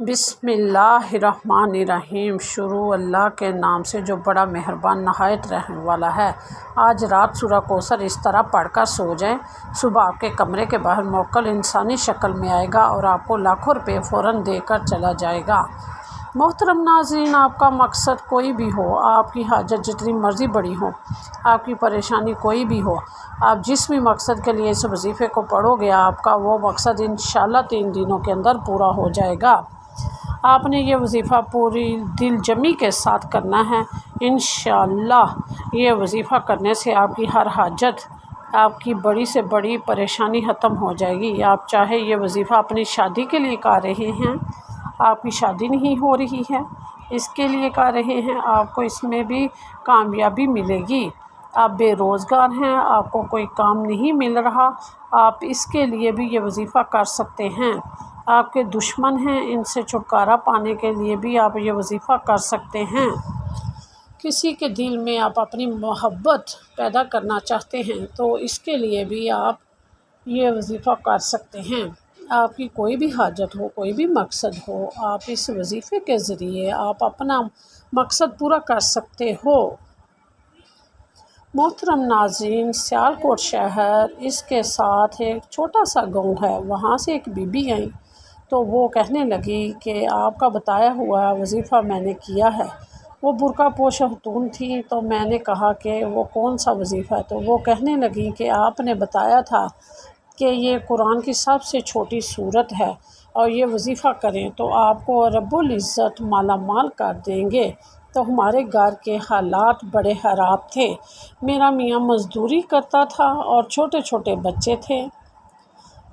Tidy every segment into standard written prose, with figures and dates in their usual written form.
بسم اللہ الرحمن الرحیم۔ شروع اللہ کے نام سے جو بڑا مہربان نہایت رحم والا ہے۔ آج رات سورہ کوثر اس طرح پڑھ کر سو جائیں، صبح آپ کے کمرے کے باہر موکل انسانی شکل میں آئے گا اور آپ کو لاکھوں روپے فوراً دے کر چلا جائے گا۔ محترم ناظرین، آپ کا مقصد کوئی بھی ہو، آپ کی حاجت جتنی مرضی بڑی ہو، آپ کی پریشانی کوئی بھی ہو، آپ جس بھی مقصد کے لیے اس وظیفے کو پڑھو گے، آپ کا وہ مقصد انشاءاللہ 3 دنوں کے اندر پورا ہو جائے گا۔ آپ نے یہ وظیفہ پوری دل جمی کے ساتھ کرنا ہے۔ انشاءاللہ یہ وظیفہ کرنے سے آپ کی ہر حاجت، آپ کی بڑی سے بڑی پریشانی ختم ہو جائے گی۔ آپ چاہے یہ وظیفہ اپنی شادی کے لیے کر رہے ہیں، آپ کی شادی نہیں ہو رہی ہے، اس کے لیے کر رہے ہیں، آپ کو اس میں بھی کامیابی ملے گی۔ آپ بے روزگار ہیں، آپ کو کوئی کام نہیں مل رہا، آپ اس کے لیے بھی یہ وظیفہ کر سکتے ہیں۔ آپ کے دشمن ہیں، ان سے چھٹکارا پانے کے لیے بھی آپ یہ وظیفہ کر سکتے ہیں۔ کسی کے دل میں آپ اپنی محبت پیدا کرنا چاہتے ہیں تو اس کے لیے بھی آپ یہ وظیفہ کر سکتے ہیں۔ آپ کی کوئی بھی حاجت ہو، کوئی بھی مقصد ہو، آپ اس وظیفے کے ذریعے آپ اپنا مقصد پورا کر سکتے ہو۔ محترم ناظرین، سیالکوٹ شہر، اس کے ساتھ ایک چھوٹا سا گاؤں ہے، وہاں سے ایک بی بی آئی تو وہ کہنے لگی کہ آپ کا بتایا ہوا وظیفہ میں نے کیا ہے۔ وہ برقع پوش خاتون تھی تو میں نے کہا کہ وہ کون سا وظیفہ ہے؟ تو وہ کہنے لگی کہ آپ نے بتایا تھا کہ یہ قرآن کی سب سے چھوٹی سورت ہے اور یہ وظیفہ کریں تو آپ کو رب العزت مالا مال کر دیں گے۔ تو ہمارے گھر کے حالات بڑے خراب تھے، میرا میاں مزدوری کرتا تھا اور چھوٹے چھوٹے بچے تھے،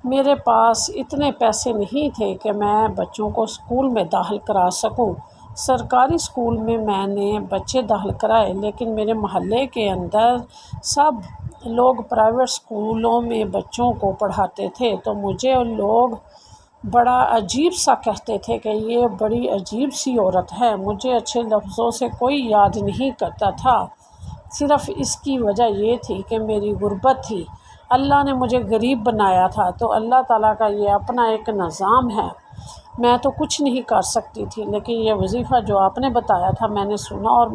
میرے پاس اتنے پیسے نہیں تھے کہ میں بچوں کو اسکول میں داخل کرا سکوں۔ سرکاری اسکول میں نے بچے داخل کرائے، لیکن میرے محلے کے اندر سب لوگ پرائیویٹ اسکولوں میں بچوں کو پڑھاتے تھے تو مجھے لوگ بڑا عجیب سا کہتے تھے کہ یہ بڑی عجیب سی عورت ہے۔ مجھے اچھے لفظوں سے کوئی یاد نہیں کرتا تھا، صرف اس کی وجہ یہ تھی کہ میری غربت تھی۔ اللہ نے مجھے غریب بنایا تھا تو اللہ تعالیٰ کا یہ اپنا ایک نظام ہے، میں تو کچھ نہیں کر سکتی تھی، لیکن یہ وظیفہ جو آپ نے بتایا تھا میں نے سنا اور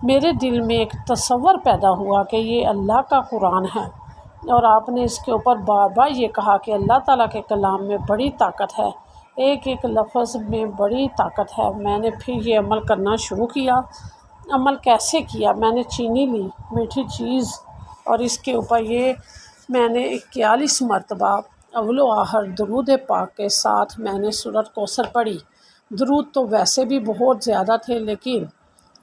میرے دل میں ایک تصور پیدا ہوا کہ یہ اللہ کا قرآن ہے اور آپ نے اس کے اوپر بار بار یہ کہا کہ اللہ تعالیٰ کے کلام میں بڑی طاقت ہے، ایک ایک لفظ میں بڑی طاقت ہے۔ میں نے پھر یہ عمل کرنا شروع کیا۔ عمل کیسے کیا؟ میں نے چینی لی، میٹھی چیز، اور اس کے اوپر یہ میں نے 41 مرتبہ اول و آخر درود پاک کے ساتھ میں نے سورۃ کوثر پڑھی۔ درود تو ویسے بھی بہت زیادہ تھے، لیکن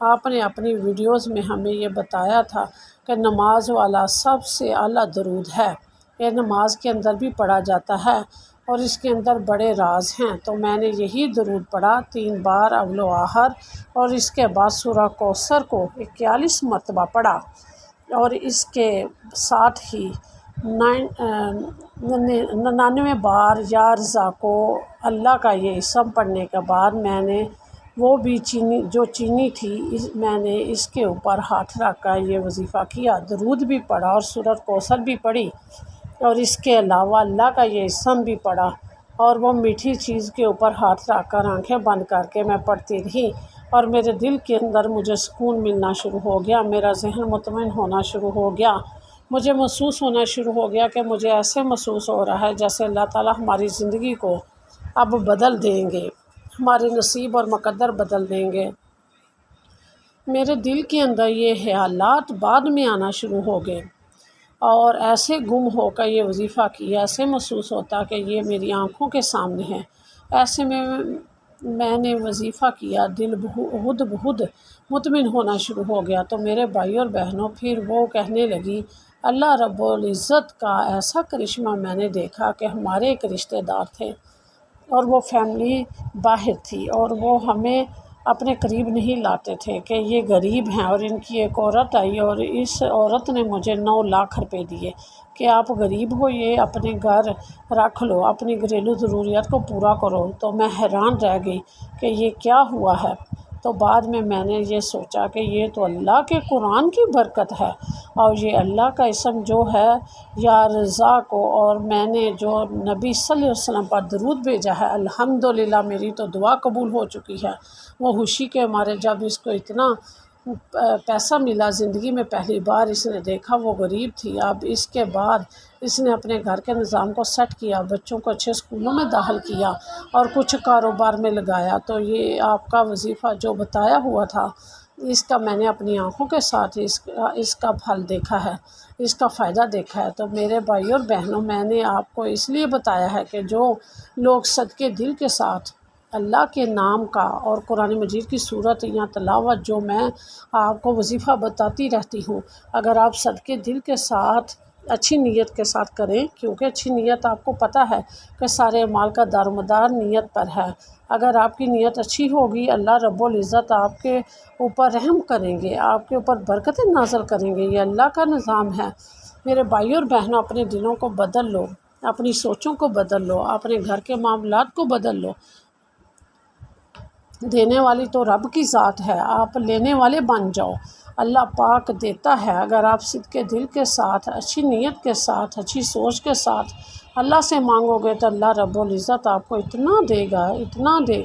آپ نے اپنی ویڈیوز میں ہمیں یہ بتایا تھا کہ نماز والا سب سے اعلیٰ درود ہے، یہ نماز کے اندر بھی پڑھا جاتا ہے اور اس کے اندر بڑے راز ہیں۔ تو میں نے یہی درود پڑھا 3 بار اول و آخر، اور اس کے بعد سورہ کوثر کو 41 مرتبہ پڑھا، اور اس کے ساتھ ہی 99 بار یا رضا کو اللہ کا یہ اسم پڑھنے کے بعد میں نے وہ بھی چینی تھی میں نے اس کے اوپر ہاتھ رکھ کر یہ وظیفہ کیا، درود بھی پڑھا اور سورۃ کوثر بھی پڑھی، اور اس کے علاوہ اللہ کا یہ اسم بھی پڑھا، اور وہ میٹھی چیز کے اوپر ہاتھ رکھ کر آنکھیں بند کر کے میں پڑھتی رہی، اور میرے دل کے اندر مجھے سکون ملنا شروع ہو گیا، میرا ذہن مطمئن ہونا شروع ہو گیا، مجھے محسوس ہونا شروع ہو گیا کہ مجھے ایسے محسوس ہو رہا ہے جیسے اللہ تعالیٰ ہماری زندگی کو اب بدل دیں گے، ہمارے نصیب اور مقدر بدل دیں گے۔ میرے دل کے اندر یہ خیالات بعد میں آنا شروع ہو گئے، اور ایسے گم ہو کر یہ وظیفہ کیا، ایسے محسوس ہوتا کہ یہ میری آنکھوں کے سامنے ہے۔ ایسے میں نے وظیفہ کیا، دل خود بخود مطمئن ہونا شروع ہو گیا۔ تو میرے بھائی اور بہنوں، پھر وہ کہنے لگی اللہ رب العزت کا ایسا کرشمہ میں نے دیکھا کہ ہمارے ایک رشتہ دار تھے اور وہ فیملی باہر تھی اور وہ ہمیں اپنے قریب نہیں لاتے تھے کہ یہ غریب ہیں، اور ان کی ایک عورت آئی اور اس عورت نے مجھے 9 لاکھ روپے دیے کہ آپ غریب ہو، یہ اپنے گھر رکھ لو، اپنی گھریلو ضروریات کو پورا کرو۔ تو میں حیران رہ گئی کہ یہ کیا ہوا ہے۔ تو بعد میں نے یہ سوچا کہ یہ تو اللہ کے قرآن کی برکت ہے، اور یہ اللہ کا اسم جو ہے یا رزاق کو، اور میں نے جو نبی صلی اللہ علیہ وسلم پر درود بھیجا ہے، الحمدللہ میری تو دعا قبول ہو چکی ہے۔ وہ خوشی کے مارے جب اس کو اتنا پیسہ ملا، زندگی میں پہلی بار اس نے دیکھا، وہ غریب تھی، اب اس کے بعد اس نے اپنے گھر کے نظام کو سیٹ کیا، بچوں کو اچھے اسکولوں میں داخل کیا اور کچھ کاروبار میں لگایا۔ تو یہ آپ کا وظیفہ جو بتایا ہوا تھا، اس کا میں نے اپنی آنکھوں کے ساتھ اس کا پھل دیکھا ہے، اس کا فائدہ دیکھا ہے۔ تو میرے بھائی اور بہنوں، میں نے آپ کو اس لیے بتایا ہے کہ جو لوگ صدقے دل کے ساتھ اللہ کے نام کا اور قرآن مجید کی صورت یا تلاوت جو میں آپ کو وظیفہ بتاتی رہتی ہوں، اگر آپ صدقے دل کے ساتھ اچھی نیت کے ساتھ کریں، کیونکہ اچھی نیت آپ کو پتہ ہے کہ سارے اعمال کا دار و مدار نیت پر ہے۔ اگر آپ کی نیت اچھی ہوگی، اللہ رب العزت آپ کے اوپر رحم کریں گے، آپ کے اوپر برکتیں نازل کریں گے۔ یہ اللہ کا نظام ہے۔ میرے بھائی اور بہنوں، اپنے دلوں کو بدل لو، اپنی سوچوں کو بدل لو، اپنے گھر کے معاملات کو بدل لو۔ دینے والی تو رب کی ذات ہے، آپ لینے والے بن جاؤ۔ اللہ پاک دیتا ہے، اگر آپ صدقے دل کے ساتھ، اچھی نیت کے ساتھ، اچھی سوچ کے ساتھ اللہ سے مانگو گے تو اللہ رب العزت آپ کو اتنا دے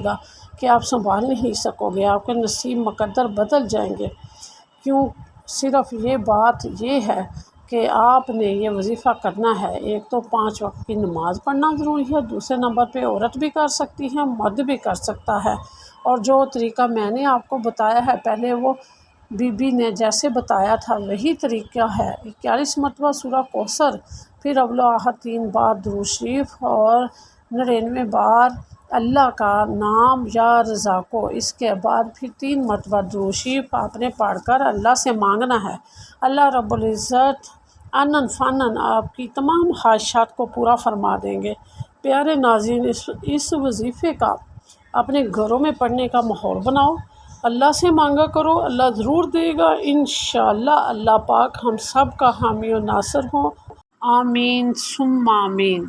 گا کہ آپ سنبھال نہیں سکو گے، آپ کے نصیب مقدر بدل جائیں گے۔ کیوں؟ صرف یہ بات یہ ہے کہ آپ نے یہ وظیفہ کرنا ہے۔ ایک تو 5 وقت کی نماز پڑھنا ضروری ہے، دوسرے نمبر پہ عورت بھی کر سکتی ہے، مرد بھی کر سکتا ہے، اور جو طریقہ میں نے آپ کو بتایا ہے، پہلے وہ بی بی نے جیسے بتایا تھا وہی طریقہ ہے۔ 41 مرتبہ سورہ کوثر، پھر اول و آخر 3 بار درود شریف، اور 99 بار اللہ کا نام یا رضا کو، اس کے بعد پھر 3 مرتبہ درود شریف آپ نے پڑھ کر اللہ سے مانگنا ہے۔ اللہ رب العزت انن فنن آپ کی تمام خواہشات کو پورا فرما دیں گے۔ پیارے ناظرین، اس وظیفے کا اپنے گھروں میں پڑھنے کا ماحول بناؤ، اللہ سے مانگا کرو، اللہ ضرور دے گا انشاءاللہ۔ اللہ پاک ہم سب کا حامی و ناصر ہوں، آمین ثم آمین۔